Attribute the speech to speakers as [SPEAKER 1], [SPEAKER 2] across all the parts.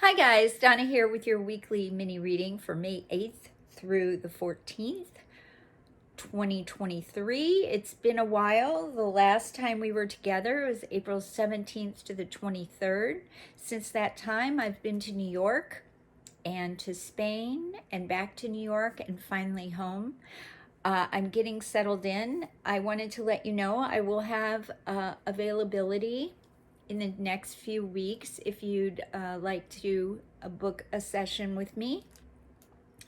[SPEAKER 1] Hi guys, Donna here with your weekly mini reading for May 8th through the 14th, 2023. It's been a while. The last time we were together was April 17th to the 23rd. Since that time, I've been to New York and to Spain and back to New York and finally home. I'm getting settled in. I wanted to let you know I will have availability in the next few weeks if you'd like to book a session with me.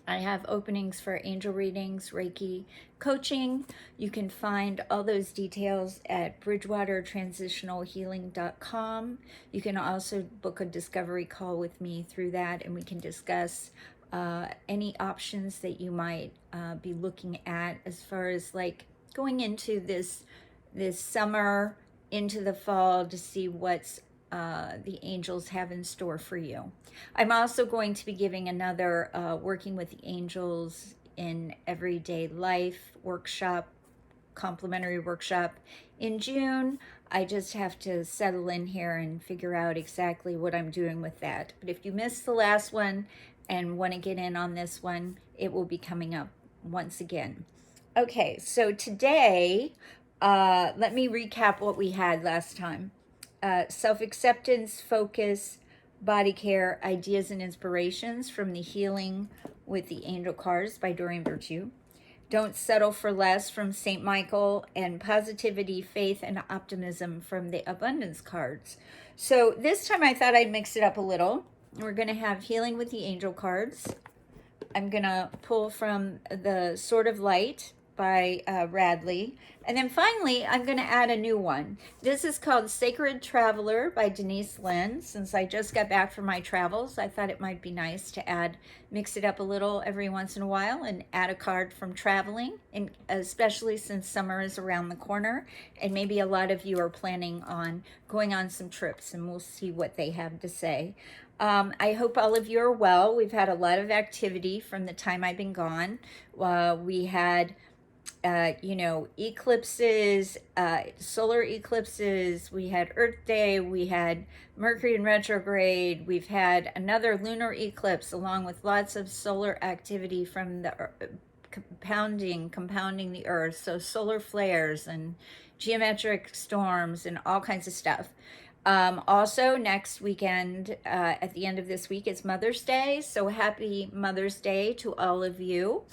[SPEAKER 1] I have openings for angel readings, Reiki coaching. You can find all those details at bridgewatertransitionalhealing.com. You can also book a discovery call with me through that, and we can discuss any options that you might be looking at as far as like going into this summer into the fall to see what's the angels have in store for you. I'm also going to be giving another Working with the Angels in Everyday Life workshop, complimentary workshop in June. I just have to settle in here and figure out exactly what I'm doing with that. But if you missed the last one and want to get in on this one, it will be coming up once again. Okay, so today, let me recap what we had last time. Self-acceptance, focus, body care, ideas and inspirations from the Healing with the Angel cards by Doreen Virtue. Don't settle for less from St. Michael, and positivity, faith, and optimism from the abundance cards. So this time I thought I'd mix it up a little. We're going to have Healing with the Angel cards. I'm going to pull from the Sword of Light by Radley. And then finally, I'm going to add a new one. This is called Sacred Traveler by Denise Lynn. Since I just got back from my travels, I thought it might be nice to mix it up a little every once in a while and add a card from traveling, and especially since summer is around the corner. And maybe a lot of you are planning on going on some trips, and we'll see what they have to say. I hope all of you are well. We've had a lot of activity from the time I've been gone. We had eclipses, solar eclipses, we had Earth Day, we had Mercury in retrograde, we've had another lunar eclipse along with lots of solar activity from the compounding the Earth, so solar flares and geometric storms and all kinds of stuff. Also, next weekend, at the end of this week, it's Mother's Day. So happy Mother's Day to all of you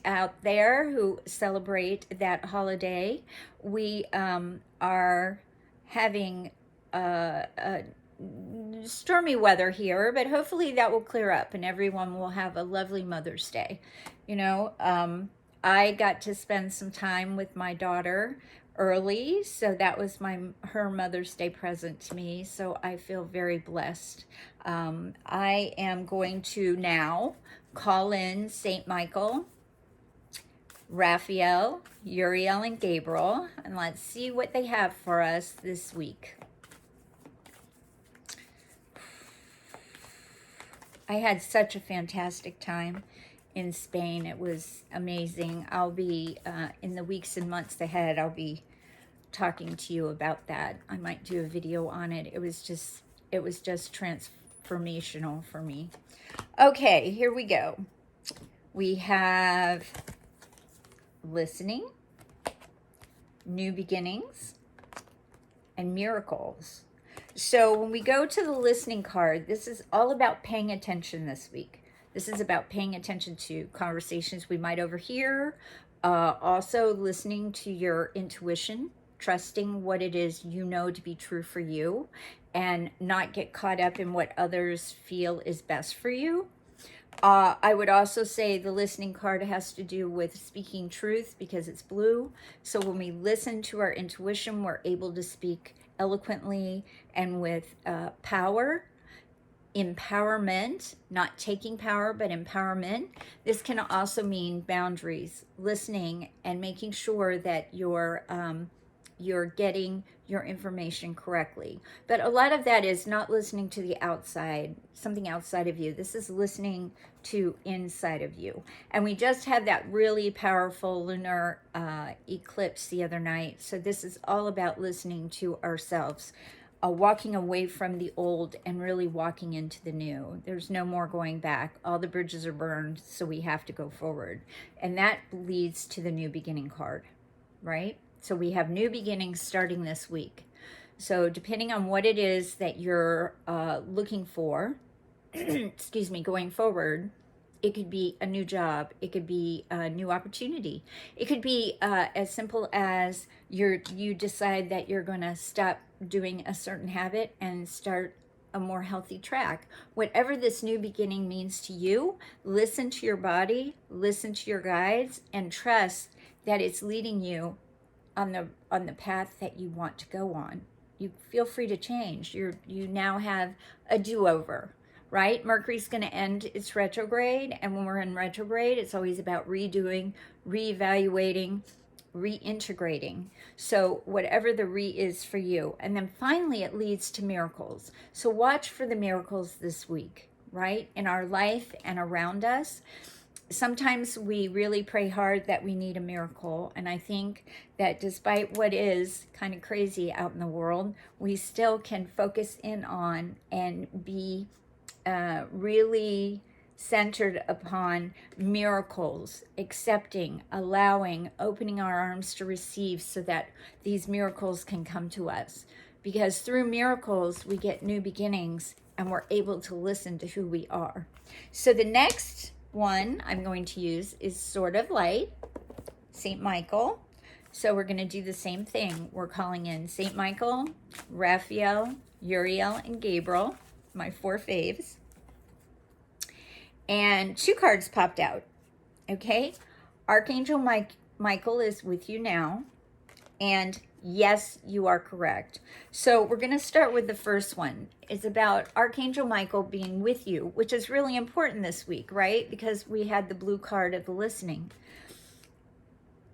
[SPEAKER 1] out there who celebrate that holiday. We are having stormy weather here, but hopefully that will clear up and everyone will have a lovely Mother's Day. I got to spend some time with my daughter early, so that was her Mother's Day present to me, so I feel very blessed. I am going to now call in St. Michael, Raphael, Uriel, and Gabriel, and let's see what they have for us this week. I had such a fantastic time in Spain. It was amazing. I'll be, in the weeks and months ahead, I'll be talking to you about that. I might do a video on it. It was just transformational for me. Okay, here we go. We have listening, new beginnings, and miracles. So when we go to the listening card, this is all about paying attention this week. This is about paying attention to conversations we might overhear, also listening to your intuition, trusting what it is you know to be true for you, and not get caught up in what others feel is best for you. I would also say the listening card has to do with speaking truth because it's blue. So when we listen to our intuition, we're able to speak eloquently and with power, empowerment, not taking power, but empowerment. This can also mean boundaries, listening, and making sure that you're getting your information correctly. But a lot of that is not listening to the outside, something outside of you. This is listening to inside of you. And we just had that really powerful lunar eclipse the other night. So this is all about listening to ourselves. walking away from the old and really walking into the new. There's no more going back. All the bridges are burned, so we have to go forward. And that leads to the new beginning card, right? So we have new beginnings starting this week. So depending on what it is that you're looking for, excuse me, going forward, it could be a new job. It could be a new opportunity. It could be as simple as you decide that you're going to stop doing a certain habit and start a more healthy track. Whatever this new beginning means to you, listen to your body, listen to your guides, and trust that it's leading you on the path that you want to go on. You feel free to change. You now have a do-over. Right? Mercury's going to end its retrograde. And when we're in retrograde, it's always about redoing, reevaluating, reintegrating. So whatever the re is for you. And then finally, it leads to miracles. So watch for the miracles this week, right? In our life and around us. Sometimes we really pray hard that we need a miracle. And I think that despite what is kind of crazy out in the world, we still can focus in on and be really centered upon miracles, accepting, allowing, opening our arms to receive so that these miracles can come to us. Because through miracles, we get new beginnings and we're able to listen to who we are. So the next one I'm going to use is Sword of Light, St. Michael. So we're going to do the same thing. We're calling in St. Michael, Raphael, Uriel, and Gabriel, my 4 faves. And 2 cards popped out. Okay? Archangel Michael is with you now. And yes, you are correct. So we're going to start with the first one. It's about Archangel Michael being with you, which is really important this week, right? Because we had the blue card of the listening.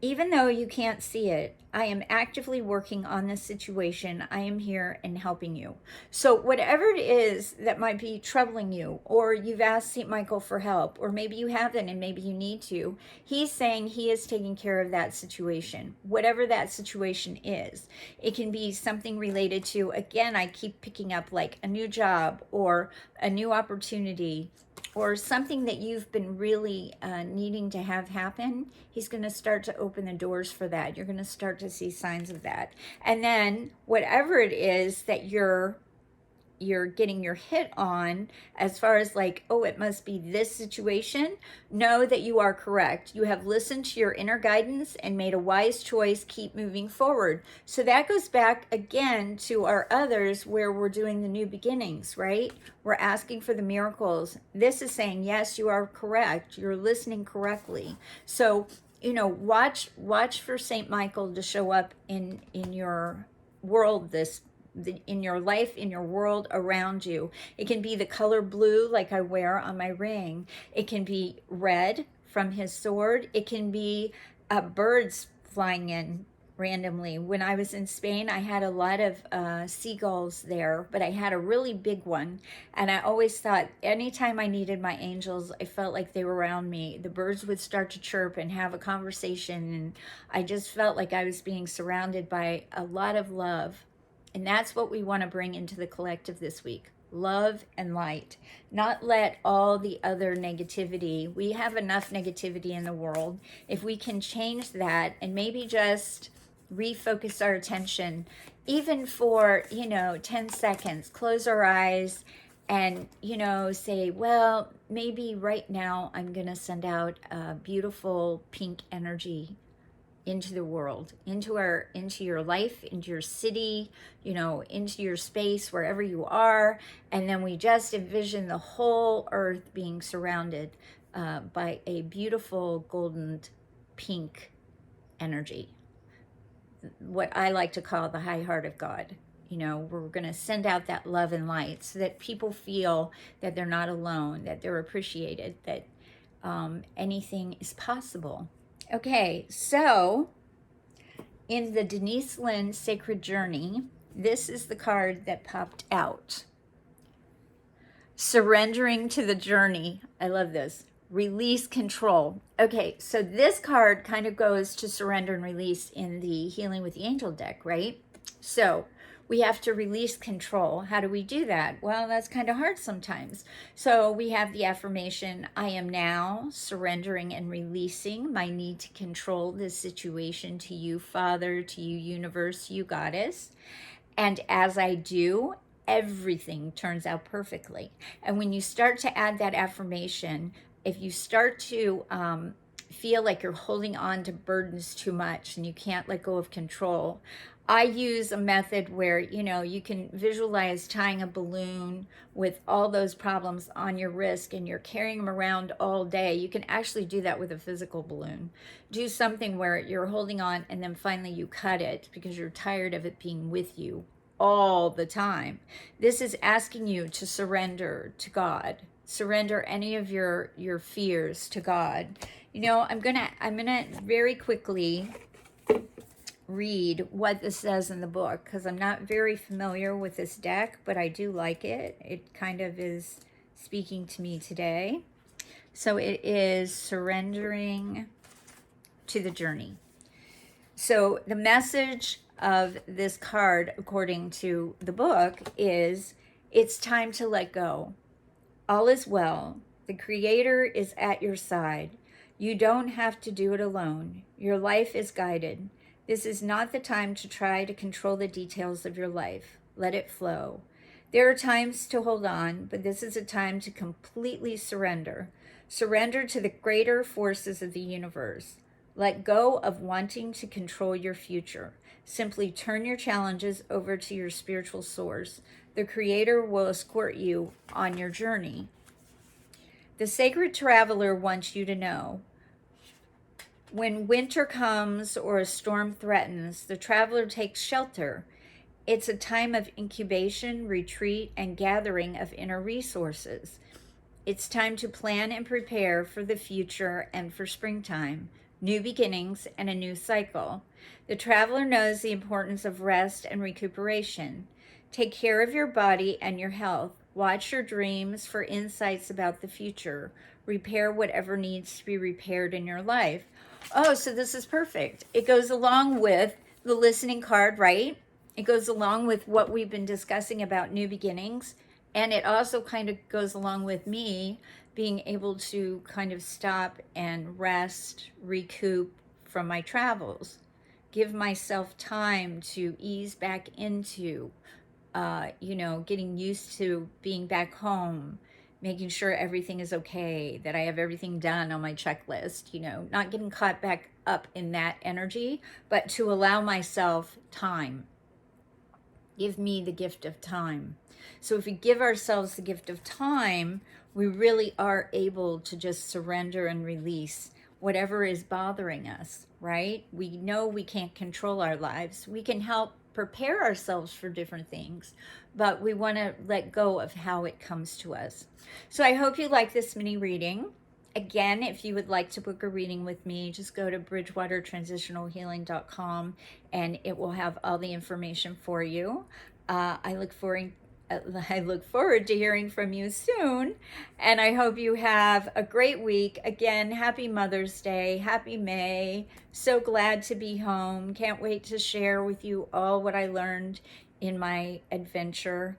[SPEAKER 1] Even though you can't see it, I am actively working on this situation. I am here and helping you. So whatever it is that might be troubling you, or you've asked St. Michael for help, or maybe you haven't and maybe you need to, he's saying he is taking care of that situation, whatever that situation is. It can be something related to, again, I keep picking up like a new job or a new opportunity, or something that you've been really needing to have happen. He's going to start to open the doors for that. You're going to start to see signs of that. And then whatever it is that you're getting your hit on, as far as like, oh, it must be this situation, know that you are correct. You have listened to your inner guidance and made a wise choice. Keep moving forward. So that goes back again to our others where we're doing the new beginnings, right? We're asking for the miracles. This is saying, yes, you are correct. You're listening correctly. So, watch for St. Michael to show up in your world in your life, in your world around you. It can be the color blue like I wear on my ring. It can be red from his sword. It can be birds flying in randomly. When I was in Spain, I had a lot of seagulls there, but I had a really big one. And I always thought anytime I needed my angels, I felt like they were around me. The birds would start to chirp and have a conversation. And I just felt like I was being surrounded by a lot of love. And that's what we want to bring into the collective this week. Love and light. Not let all the other negativity. We have enough negativity in the world. If we can change that and maybe just refocus our attention, even for, 10 seconds, close our eyes and, say, well, maybe right now I'm going to send out a beautiful pink energy into the world, into your life, into your city, into your space, wherever you are. And then we just envision the whole earth being surrounded by a beautiful golden pink energy. What I like to call the high heart of God. We're going to send out that love and light so that people feel that they're not alone, that they're appreciated, that anything is possible. Okay, so in the Denise Lynn Sacred Journey, this is the card that popped out. Surrendering to the journey. I love this. Release control. Okay, so this card kind of goes to surrender and release in the Healing with the Angel deck, right? So we have to release control. How do we do that? Well, that's kind of hard sometimes. So we have the affirmation, I am now surrendering and releasing my need to control this situation to you, Father, to you, universe, you, Goddess. And as I do, everything turns out perfectly. And when you start to add that affirmation, if you start to feel like you're holding on to burdens too much and you can't let go of control, I use a method where, you can visualize tying a balloon with all those problems on your wrist and you're carrying them around all day. You can actually do that with a physical balloon. Do something where you're holding on and then finally you cut it because you're tired of it being with you all the time. This is asking you to surrender to God. Surrender any of your fears to God. I'm gonna very quickly read what this says in the book because I'm not very familiar with this deck, but I do like it. It kind of is speaking to me today. So it is surrendering to the journey. So the message of this card, according to the book, is it's time to let go. All is well. The Creator is at your side. You don't have to do it alone. Your life is guided. This is not the time to try to control the details of your life. Let it flow. There are times to hold on, but this is a time to completely surrender. Surrender to the greater forces of the universe. Let go of wanting to control your future. Simply turn your challenges over to your spiritual source. The Creator will escort you on your journey. The Sacred Traveler wants you to know, when winter comes or a storm threatens, the traveler takes shelter. It's a time of incubation, retreat, and gathering of inner resources. It's time to plan and prepare for the future and for springtime, new beginnings, and a new cycle. The traveler knows the importance of rest and recuperation. Take care of your body and your health. Watch your dreams for insights about the future. Repair whatever needs to be repaired in your life. Oh, so this is perfect. It goes along with the listening card, right? It goes along with what we've been discussing about new beginnings. And it also kind of goes along with me being able to kind of stop and rest, recoup from my travels. Give myself time to ease back into, getting used to being back home, making sure everything is okay, that I have everything done on my checklist, not getting caught back up in that energy, but to allow myself time. Give me the gift of time. So if we give ourselves the gift of time, we really are able to just surrender and release whatever is bothering us, right? We know we can't control our lives. We can help prepare ourselves for different things, but we want to let go of how it comes to us. So I hope you like this mini reading. Again, if you would like to book a reading with me, just go to bridgewatertransitionalhealing.com and it will have all the information for you. I look forward to hearing from you soon, and I hope you have a great week. Again, happy Mother's Day, happy May. So glad to be home. Can't wait to share with you all what I learned in my adventure.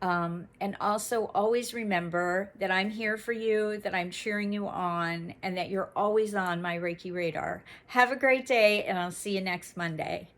[SPEAKER 1] And also always remember that I'm here for you, that I'm cheering you on, and that you're always on my Reiki radar. Have a great day, and I'll see you next Monday.